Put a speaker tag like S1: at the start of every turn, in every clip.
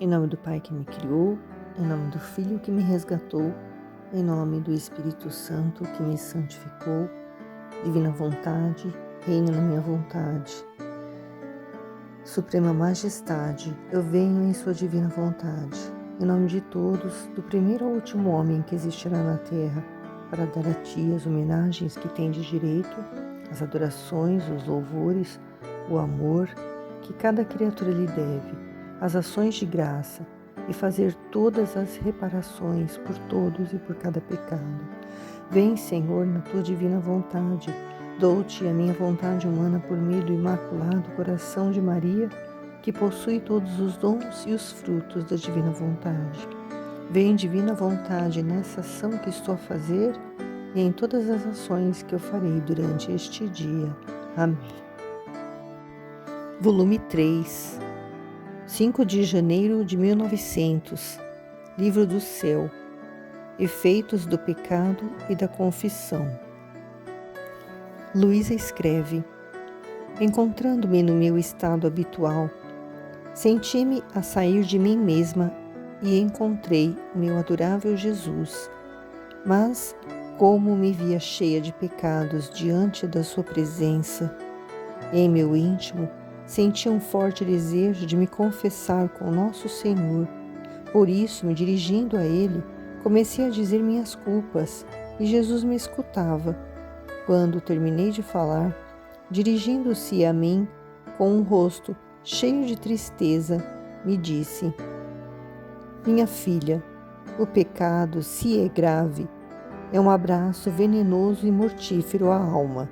S1: Em nome do Pai que me criou, em nome do Filho que me resgatou, em nome do Espírito Santo que me santificou, divina vontade, reina na minha vontade. Suprema Majestade, eu venho em sua divina vontade, em nome de todos, do primeiro ao último homem que existirá na terra, para dar a ti as homenagens que tem de direito, as adorações, os louvores, o amor que cada criatura lhe deve, as ações de graça e fazer todas as reparações por todos e por cada pecado. Vem, Senhor, na tua divina vontade. Dou-te a minha vontade humana por meio do imaculado coração de Maria, que possui todos os dons e os frutos da divina vontade. Vem, divina vontade, nessa ação que estou a fazer e em todas as ações que eu farei durante este dia. Amém. Volume 3, 5 de janeiro de 1900, Livro do Céu, Efeitos do Pecado e da Confissão. Luísa escreve: encontrando-me no meu estado habitual, senti-me a sair de mim mesma e encontrei o meu adorável Jesus. Mas, como me via cheia de pecados diante da sua presença, em meu íntimo sentia um forte desejo de me confessar com nosso Senhor. Por isso, me dirigindo a Ele, comecei a dizer minhas culpas e Jesus me escutava. Quando terminei de falar, dirigindo-se a mim com um rosto cheio de tristeza, me disse: minha filha, o pecado, se é grave, é um abraço venenoso e mortífero à alma,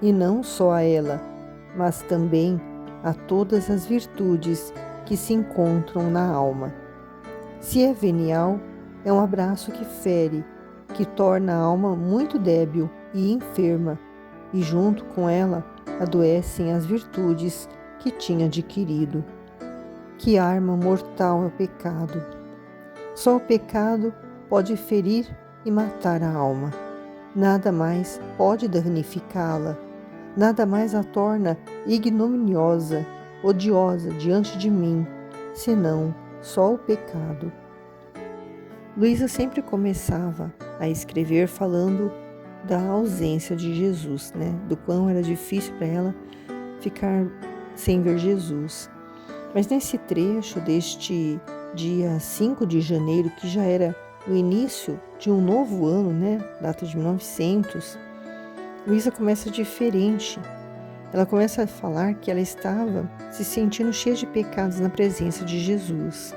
S1: e não só a ela, mas também a todas as virtudes que se encontram na alma. Se é venial, é um abraço que fere, que torna a alma muito débil e enferma, e junto com ela adoecem as virtudes que tinha adquirido. Que arma mortal é o pecado! Só o pecado pode ferir e matar a alma. Nada mais pode danificá-la. Nada mais a torna ignominiosa, odiosa diante de mim, senão só o pecado. Luísa sempre começava a escrever falando da ausência de Jesus, do quão era difícil para ela ficar sem ver Jesus. Mas nesse trecho deste dia 5 de janeiro, que já era o início de um novo ano, data de 1900, Luísa começa diferente. Ela começa a falar que ela estava se sentindo cheia de pecados na presença de Jesus.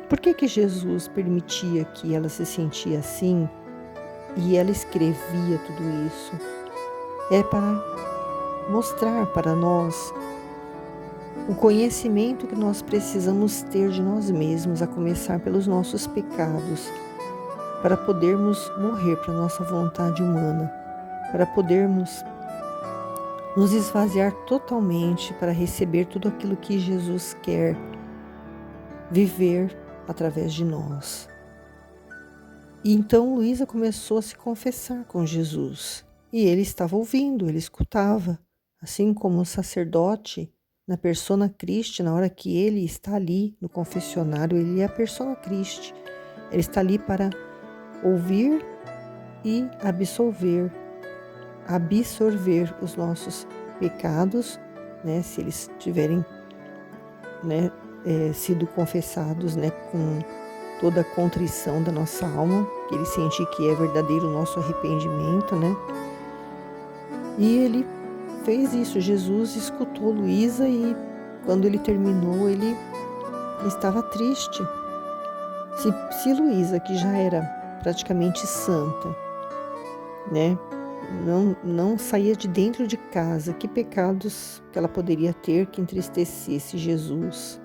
S1: Por que Jesus permitia que ela se sentia assim e ela escrevia tudo isso? É para mostrar para nós o conhecimento que nós precisamos ter de nós mesmos, a começar pelos nossos pecados, para podermos morrer para a nossa vontade humana, para podermos nos esvaziar totalmente para receber tudo aquilo que Jesus quer viver através de nós. E então Luísa começou a se confessar com Jesus, e ele estava ouvindo, ele escutava, assim como o sacerdote na persona Christi, na hora que ele está ali no confessionário, ele é a persona Christi, ele está ali para ouvir e absorver os nossos pecados, se eles tiverem sido confessados com toda a contrição da nossa alma, que ele sente que é verdadeiro o nosso arrependimento, E ele fez isso. Jesus escutou Luísa e quando ele terminou, ele estava triste. Se Luísa, que já era praticamente santa, não saía de dentro de casa, que pecados que ela poderia ter que entristecesse Jesus?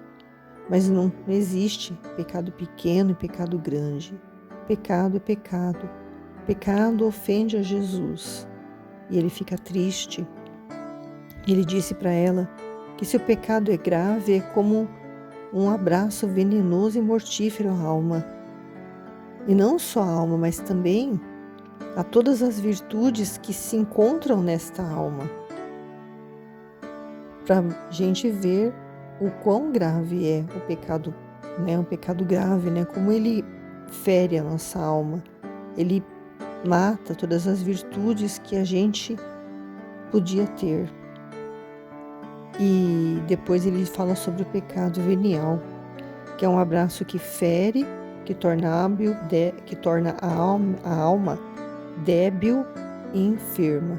S1: Mas não existe pecado pequeno e pecado grande. Pecado é pecado. Pecado ofende a Jesus. E ele fica triste. Ele disse para ela que se o pecado é grave, é como um abraço venenoso e mortífero à alma. E não só a alma, mas também a todas as virtudes que se encontram nesta alma. Para a gente ver o quão grave é o pecado né? Um pecado grave, né? Como ele fere a nossa alma, ele mata todas as virtudes que a gente podia ter. E depois ele fala sobre o pecado venial, que é um abraço que fere, que torna hábil, que torna a alma débil e enferma.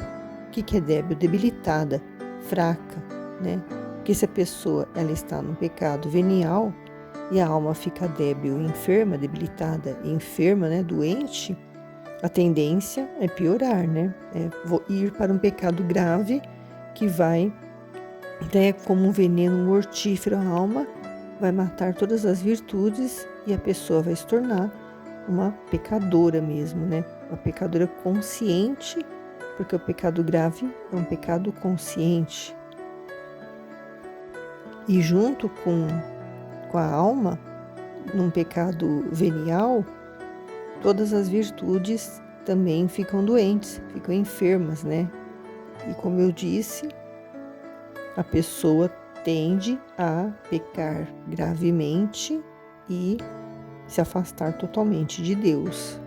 S1: O que é débil? Debilitada, fraca, né? Porque se a pessoa ela está no pecado venial e a alma fica débil, enferma, debilitada e enferma, né? Doente, a tendência é piorar, né? É ir para um pecado grave que vai, né, como um veneno mortífero à alma, vai matar todas as virtudes e a pessoa vai se tornar uma pecadora mesmo, né? Uma pecadora consciente, porque o pecado grave é um pecado consciente. E junto com a alma, num pecado venial, todas as virtudes também ficam doentes, ficam enfermas, né? E como eu disse, a pessoa tende a pecar gravemente e se afastar totalmente de Deus.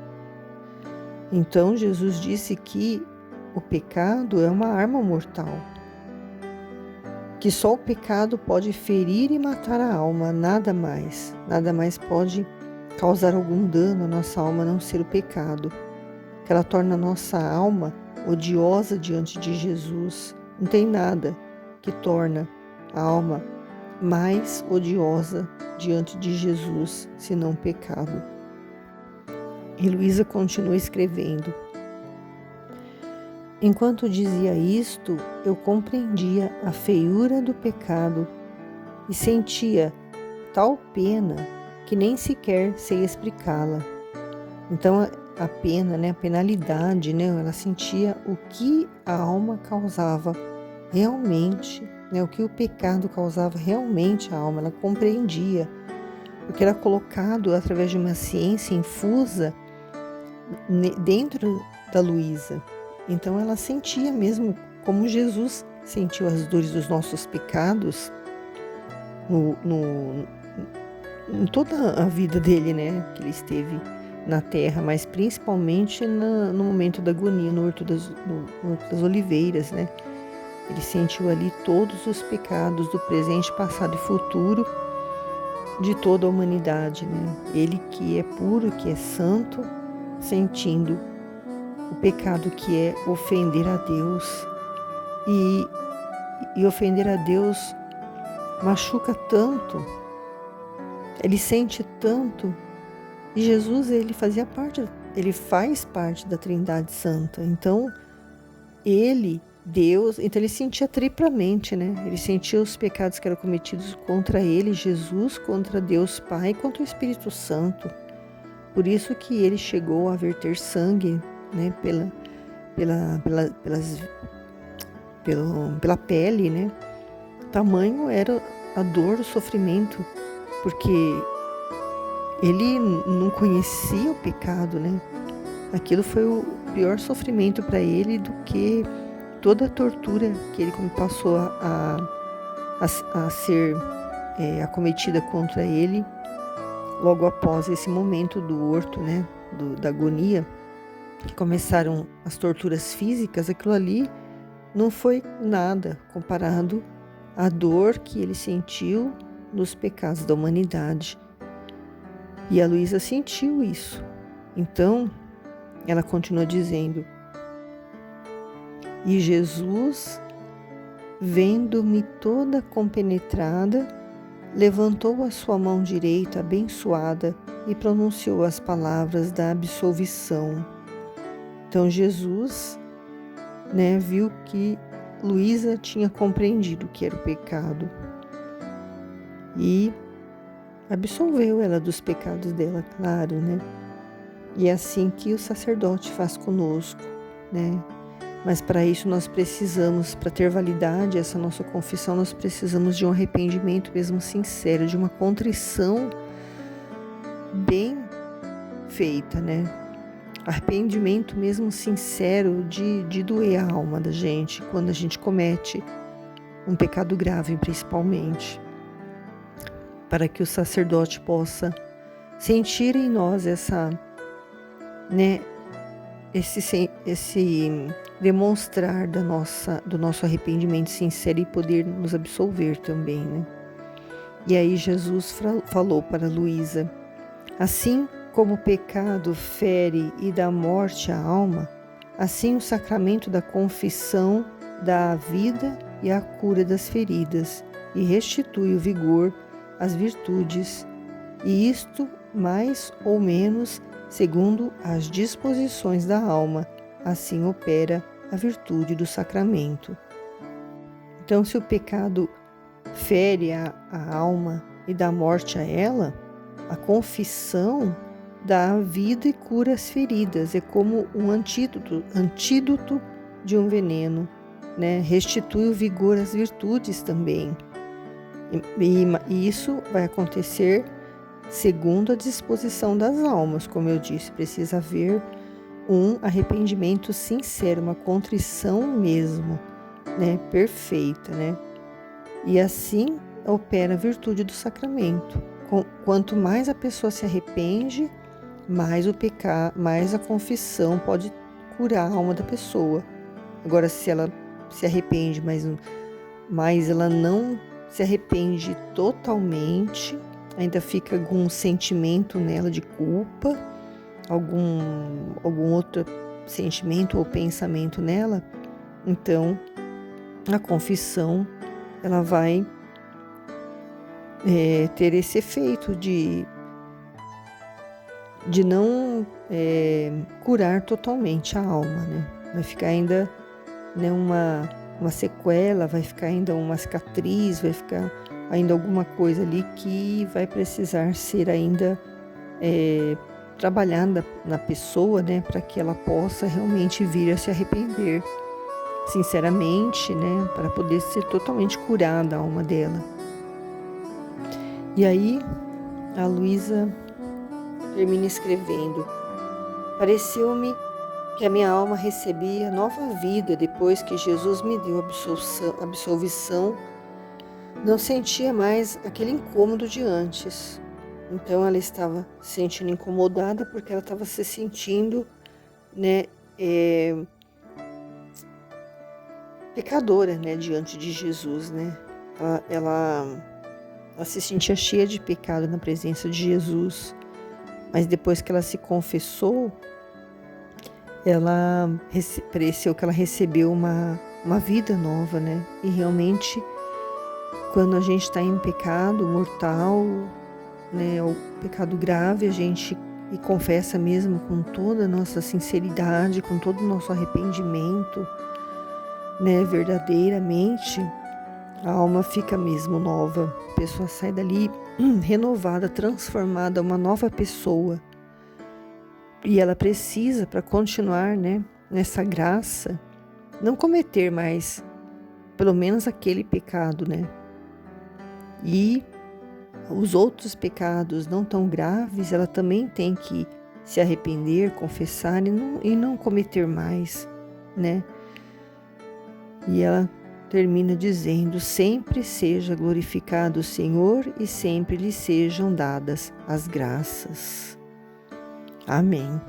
S1: Então, Jesus disse que o pecado é uma arma mortal, que só o pecado pode ferir e matar a alma, nada mais pode causar algum dano à nossa alma a não ser o pecado, que ela torna a nossa alma odiosa diante de Jesus. Não tem nada que torna a alma mais odiosa diante de Jesus, senão o pecado. E Luísa continua escrevendo: enquanto dizia isto, eu compreendia a feiura do pecado e sentia tal pena que nem sequer sei explicá-la. Então a pena, né, a penalidade, né, ela sentia o que a alma causava realmente, né, o que o pecado causava realmente à alma, ela compreendia, porque era colocado através de uma ciência infusa dentro da Luísa. Então ela sentia mesmo como Jesus sentiu as dores dos nossos pecados em toda a vida dele, né, que ele esteve na terra, mas principalmente no momento da agonia, no Horto das Oliveiras, né? Ele sentiu ali todos os pecados do presente, passado e futuro de toda a humanidade, né? Ele que é puro, que é santo, sentindo o pecado que é ofender a Deus. E ofender a Deus machuca tanto, ele sente tanto. E Jesus, ele faz parte da Trindade Santa. Então, Deus, então ele sentia triplamente, né? Ele sentia os pecados que eram cometidos contra ele, Jesus, contra Deus Pai e contra o Espírito Santo. Por isso que ele chegou a verter sangue, né? Pela pele, né? Tamanho era a dor, o sofrimento, porque ele não conhecia o pecado, né? Aquilo foi o pior sofrimento para ele do que toda a tortura que ele passou a ser acometida contra ele logo após esse momento do horto, né? Da agonia, que começaram as torturas físicas. Aquilo ali não foi nada comparado à dor que ele sentiu nos pecados da humanidade. E a Luísa sentiu isso. Então, ela continua dizendo: e Jesus, vendo-me toda compenetrada, levantou a sua mão direita abençoada e pronunciou as palavras da absolvição. Então Jesus, né, viu que Luísa tinha compreendido o que era o pecado e absolveu ela dos pecados dela, claro, né? E é assim que o sacerdote faz conosco, né? Mas para isso nós precisamos, para ter validade essa nossa confissão, nós precisamos de um arrependimento mesmo sincero, de uma contrição bem feita, né? Arrependimento mesmo sincero de doer a alma da gente quando a gente comete um pecado grave, principalmente. para que o sacerdote possa sentir em nós esse demonstrar do nosso arrependimento sincero e poder nos absolver também, né? E aí Jesus falou para Luísa: assim como o pecado fere e dá morte à alma, assim o sacramento da confissão dá a vida e a cura das feridas e restitui o vigor às virtudes, e isto mais ou menos segundo as disposições da alma, assim opera a virtude do sacramento. Então, se o pecado fere a alma e dá morte a ela, a confissão dá vida e cura as feridas, é como um antídoto de um veneno, né? Restitui o vigor às virtudes também. E isso vai acontecer segundo a disposição das almas, como eu disse, precisa haver um arrependimento sincero, uma contrição mesmo, né? Perfeita, né? E assim opera a virtude do sacramento. Quanto mais a pessoa se arrepende, mais mais a confissão pode curar a alma da pessoa. Agora, se ela se arrepende, mas ela não se arrepende totalmente, ainda fica algum sentimento nela de culpa, algum outro sentimento ou pensamento nela, então a confissão ela vai ter esse efeito de não curar totalmente a alma, né? Vai ficar ainda, né, uma sequela, vai ficar ainda uma cicatriz, vai ficar ainda alguma coisa ali que vai precisar ser ainda trabalhada na pessoa, né, para que ela possa realmente vir a se arrepender sinceramente, né, para poder ser totalmente curada a alma dela. E aí a Luísa termina escrevendo: pareceu-me que a minha alma recebia nova vida depois que Jesus me deu absolvição. Não sentia mais aquele incômodo de antes. Então ela estava se sentindo incomodada porque ela estava se sentindo, né, pecadora, né, diante de Jesus, né? Ela se sentia cheia de pecado na presença de Jesus, mas depois que ela se confessou, pareceu que ela recebeu uma vida nova, né? E realmente, quando a gente está em pecado mortal, né, o pecado grave, a gente confessa mesmo com toda a nossa sinceridade, com todo o nosso arrependimento, né, verdadeiramente, a alma fica mesmo nova. A pessoa sai dali renovada, transformada, uma nova pessoa. E ela precisa, para continuar, né, nessa graça, não cometer mais, pelo menos aquele pecado, né? E os outros pecados não tão graves, ela também tem que se arrepender, confessar e não cometer mais, né? E ela termina dizendo: sempre seja glorificado o Senhor e sempre lhe sejam dadas as graças. Amém.